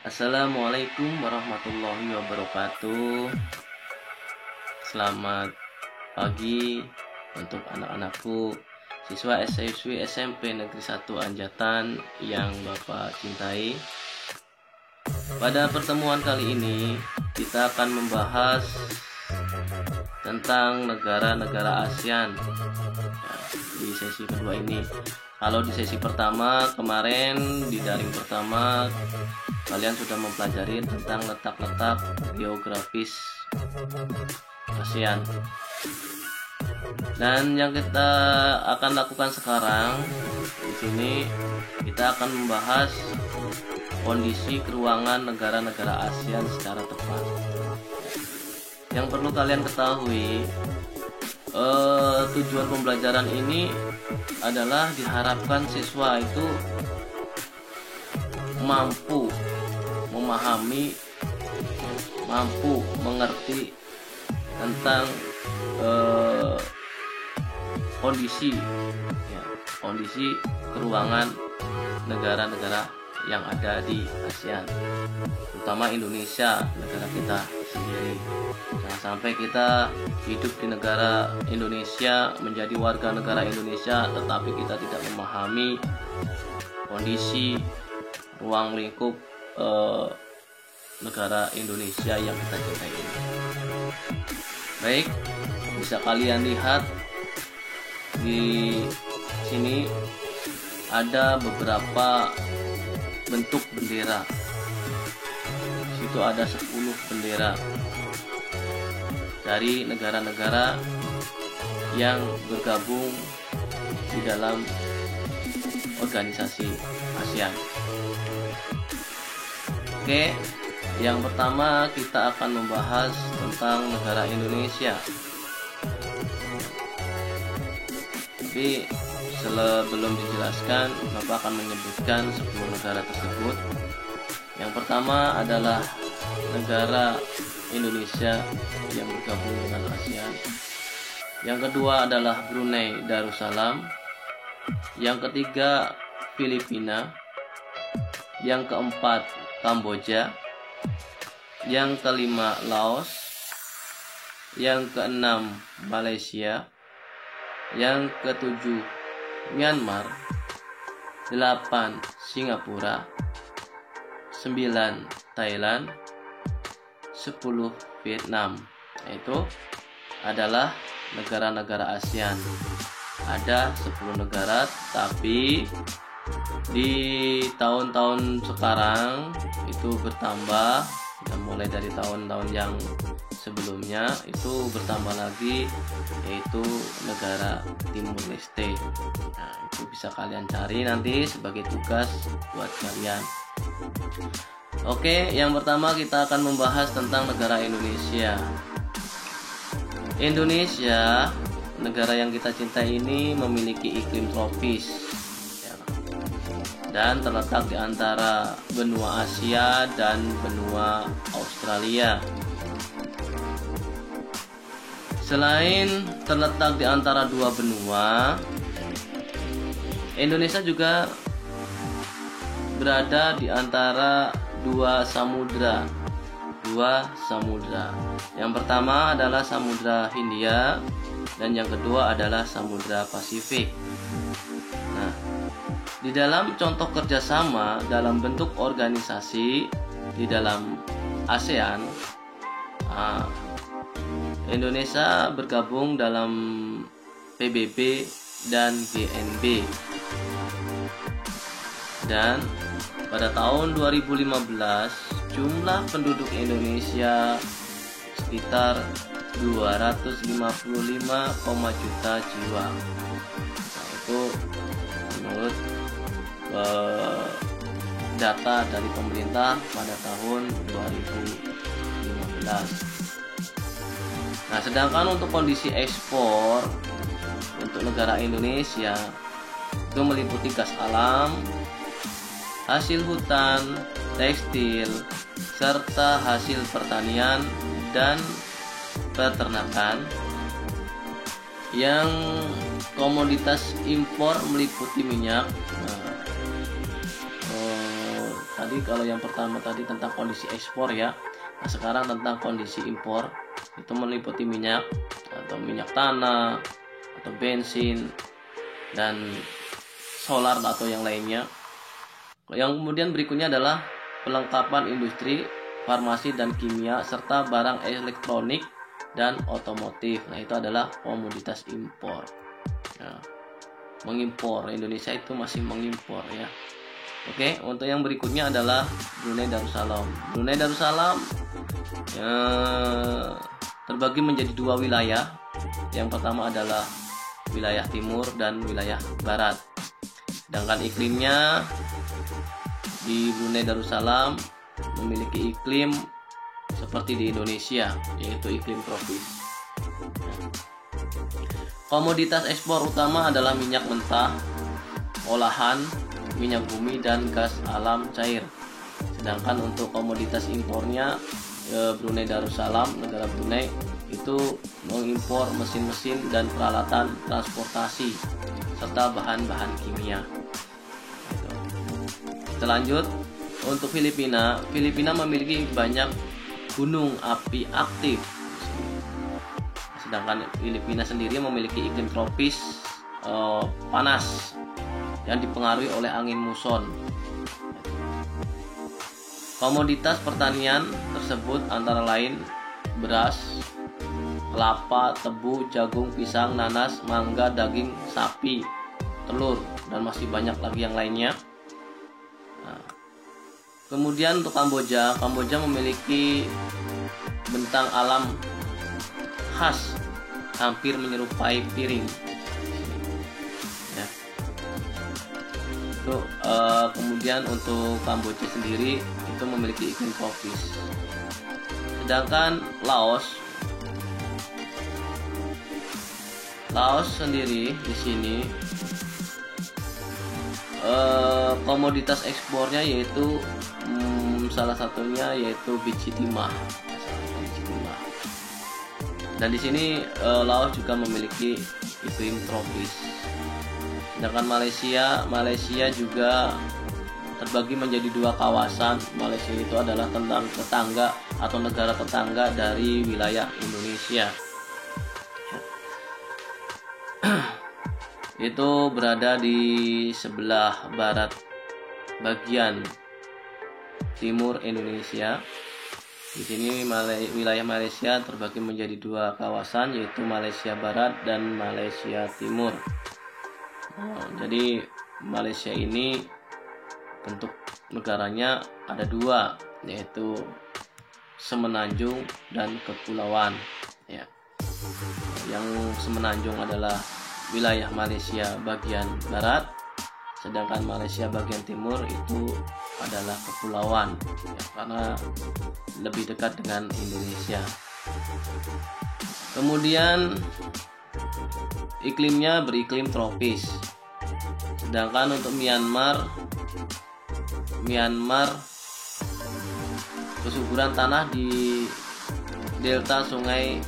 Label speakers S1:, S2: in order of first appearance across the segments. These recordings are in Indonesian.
S1: Assalamualaikum warahmatullahi wabarakatuh. Selamat pagi untuk anak-anakku, siswa siswi SMP Negeri 1 Anjatan yang Bapak cintai. Pada pertemuan kali ini kita akan membahas tentang negara-negara ASEAN di sesi kedua ini. Kalau di sesi pertama kemarin, di daring pertama, kalian sudah mempelajari tentang letak-letak geografis ASEAN. Dan yang kita akan lakukan sekarang di sini, kita akan membahas kondisi keuangan negara-negara ASEAN secara tepat. Yang perlu kalian ketahui, tujuan pembelajaran ini adalah diharapkan siswa itu mampu memahami, mampu mengerti tentang kondisi keuangan negara-negara yang ada di ASEAN, terutama Indonesia, negara kita sendiri. Jangan sampai kita hidup di negara Indonesia, menjadi warga negara Indonesia, tetapi kita tidak memahami kondisi ruang lingkup negara Indonesia yang kita cintai ini. Baik, bisa kalian lihat di sini ada beberapa bentuk bendera. Di situ ada 10 bendera dari negara-negara yang bergabung di dalam organisasi ASEAN. Oke, yang pertama kita akan membahas tentang negara Indonesia. Tapi sebelum dijelaskan, Bapak akan menyebutkan 10 negara tersebut. Yang pertama adalah negara Indonesia yang bergabung dengan ASEAN. Yang kedua adalah Brunei Darussalam. Yang ketiga Filipina. Yang keempat Kamboja. Yang kelima Laos. Yang keenam Malaysia. Yang ketujuh Myanmar. 8 Singapura. 9 Thailand. 10 Vietnam. Itu adalah negara-negara ASEAN. Ada 10 negara, tapi di tahun-tahun sekarang itu bertambah. Kita mulai dari tahun-tahun yang sebelumnya itu bertambah lagi, yaitu negara Timur Leste. Nah, itu bisa kalian cari nanti sebagai tugas buat kalian. Oke, yang pertama kita akan membahas tentang negara Indonesia. Indonesia, negara yang kita cintai ini, memiliki iklim tropis dan terletak di antara benua Asia dan benua Australia. Selain terletak di antara dua benua, Indonesia juga berada di antara dua samudra. Yang pertama adalah Samudra Hindia dan yang kedua adalah Samudra Pasifik. Nah, di dalam contoh kerjasama dalam bentuk organisasi di dalam ASEAN, Indonesia bergabung dalam PBB dan GNB. Dan pada tahun 2015 jumlah penduduk Indonesia sekitar 255, juta jiwa. Nah, itu menurut data dari pemerintah pada tahun 2015. Nah, sedangkan untuk kondisi ekspor untuk negara Indonesia itu meliputi gas alam, hasil hutan, tekstil, serta hasil pertanian dan peternakan. Yang komoditas impor meliputi minyak, Tadi kalau yang pertama tadi tentang kondisi ekspor ya. Nah, sekarang tentang kondisi impor, itu meliputi minyak atau minyak tanah atau bensin dan solar atau yang lainnya. Yang kemudian berikutnya adalah pelengkapan industri, farmasi dan kimia serta barang elektronik dan otomotif. Nah, itu adalah komoditas impor. Nah, mengimpor, Indonesia itu masih mengimpor ya. Oke, untuk yang berikutnya adalah Brunei Darussalam. Brunei Darussalam terbagi menjadi dua wilayah. Yang pertama adalah wilayah timur dan wilayah barat. Sedangkan iklimnya di Brunei Darussalam memiliki iklim seperti di Indonesia, yaitu iklim tropis. Komoditas ekspor utama adalah minyak mentah, olahan, minyak bumi, dan gas alam cair. Sedangkan untuk komoditas impornya, Brunei Darussalam, negara Brunei, itu mengimpor mesin-mesin dan peralatan transportasi serta bahan-bahan kimia. Selanjut, untuk Filipina memiliki banyak gunung api aktif. Sedangkan Filipina sendiri memiliki iklim tropis panas yang dipengaruhi oleh angin muson. Komoditas pertanian tersebut antara lain beras, kelapa, tebu, jagung, pisang, nanas, mangga, daging sapi, telur, dan masih banyak lagi yang lainnya. Kemudian untuk Kamboja memiliki bentang alam khas hampir menyerupai piring. Ya. Kemudian untuk Kamboja sendiri itu memiliki iklim tropis. Sedangkan Laos sendiri di sini komoditas ekspornya yaitu salah satunya yaitu biji timah. Dan di sini Laos juga memiliki iklim tropis. Sedangkan Malaysia juga terbagi menjadi dua kawasan. Malaysia itu adalah tentang tetangga atau negara tetangga dari wilayah Indonesia. Itu berada di sebelah barat bagian timur Indonesia. Di sini wilayah Malaysia terbagi menjadi dua kawasan, yaitu Malaysia Barat dan Malaysia Timur. Jadi Malaysia ini bentuk negaranya ada dua, yaitu semenanjung dan kepulauan. Ya. Yang semenanjung adalah wilayah Malaysia bagian barat, sedangkan Malaysia bagian timur itu adalah kepulauan ya, karena lebih dekat dengan Indonesia. Kemudian iklimnya beriklim tropis. Sedangkan untuk Myanmar kesuburan tanah di delta Sungai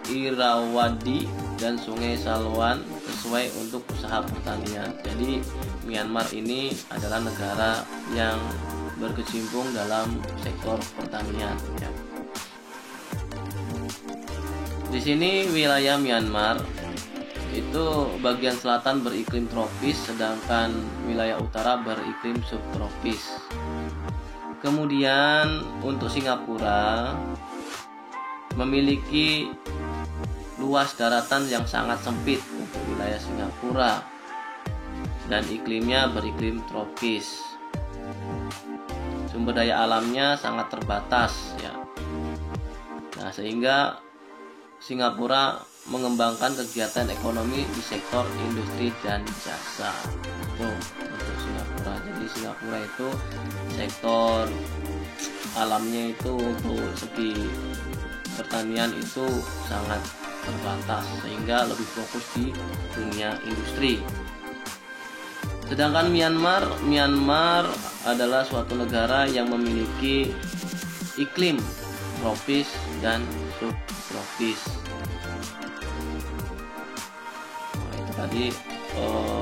S1: Irrawaddy dan Sungai Salween sesuai untuk usaha pertanian. Jadi Myanmar ini adalah negara yang berkecimpung dalam sektor pertanian ya. Di sini wilayah Myanmar itu bagian selatan beriklim tropis, sedangkan wilayah utara beriklim subtropis. Kemudian untuk Singapura memiliki luas daratan yang sangat sempit untuk wilayah Singapura dan iklimnya beriklim tropis. Sumber daya alamnya sangat terbatas ya. Nah, sehingga Singapura mengembangkan kegiatan ekonomi di sektor industri dan jasa. Itu untuk Singapura. Jadi Singapura itu sektor alamnya itu untuk segi pertanian itu sangat terbatas, sehingga lebih fokus di dunia industri. Sedangkan Myanmar adalah suatu negara yang memiliki iklim tropis dan subtropis. Nah, itu tadi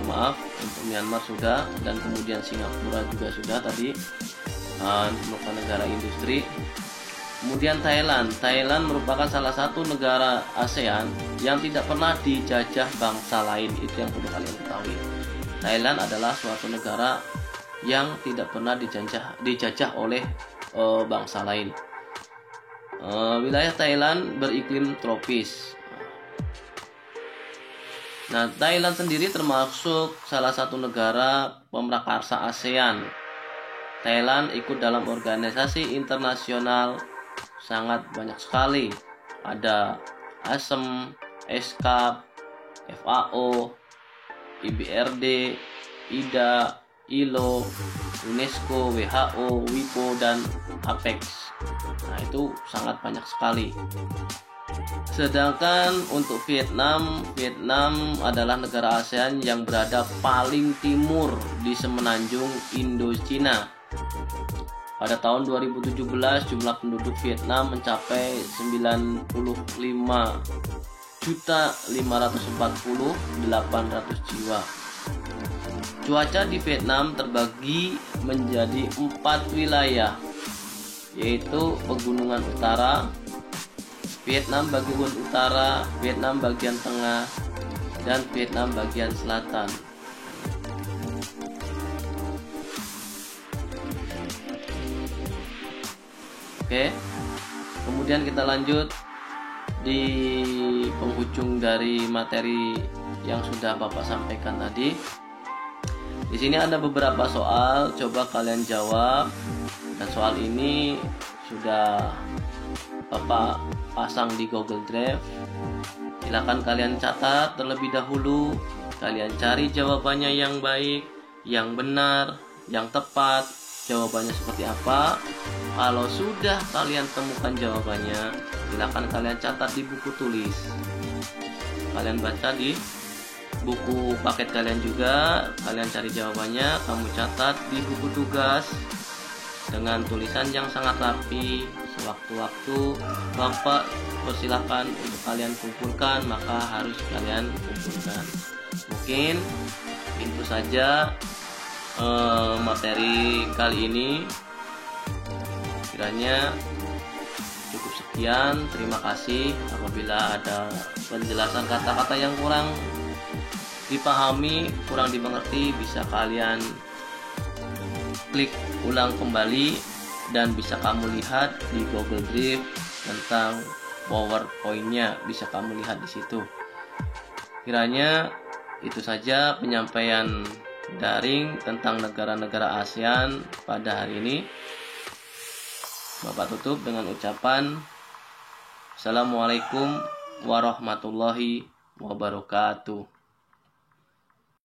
S1: maaf untuk Myanmar sudah, dan kemudian Singapura juga sudah tadi. merupakan negara industri. Kemudian Thailand merupakan salah satu negara ASEAN yang tidak pernah dijajah bangsa lain. Itu yang perlu kalian ketahui. Thailand adalah suatu negara yang tidak pernah dijajah oleh bangsa lain. Wilayah Thailand beriklim tropis. Nah, Thailand sendiri termasuk salah satu negara pemrakarsa ASEAN. Thailand ikut dalam organisasi internasional sangat banyak sekali. Ada ASEM, ESCAP, FAO, IBRD, IDA, ILO, UNESCO, WHO, WIPO, dan APEX. Nah, itu sangat banyak sekali. Sedangkan untuk Vietnam adalah negara ASEAN yang berada paling timur di semenanjung Indochina. Pada tahun 2017 jumlah penduduk Vietnam mencapai 95.540.800 jiwa. Cuaca di Vietnam terbagi menjadi 4 wilayah, yaitu Pegunungan Utara, Vietnam bagian utara, Vietnam bagian tengah, dan Vietnam bagian selatan. Oke, kemudian kita lanjut di penghujung dari materi yang sudah Bapak sampaikan tadi. Di sini ada beberapa soal, coba kalian jawab. Dan soal ini sudah Bapak pasang di Google Drive. Silakan kalian catat terlebih dahulu. Kalian cari jawabannya yang baik, yang benar, yang tepat. Jawabannya seperti apa? Kalau sudah kalian temukan jawabannya, silakan kalian catat di buku tulis. Kalian baca di buku paket kalian juga. Kalian cari jawabannya, kamu catat di buku tugas dengan tulisan yang sangat rapi. Sewaktu-waktu Bapak persilahkan untuk kalian kumpulkan, maka harus kalian kumpulkan. Mungkin itu saja materi kali ini. Kiranya cukup sekian. Terima kasih. Apabila ada penjelasan kata-kata yang kurang dipahami, kurang dimengerti, bisa kalian klik ulang kembali dan bisa kamu lihat di Google Drive tentang PowerPoint-nya, bisa kamu lihat di situ. Kiranya itu saja penyampaian daring tentang negara-negara ASEAN pada hari ini. Bapak tutup dengan ucapan Assalamualaikum warahmatullahi wabarakatuh.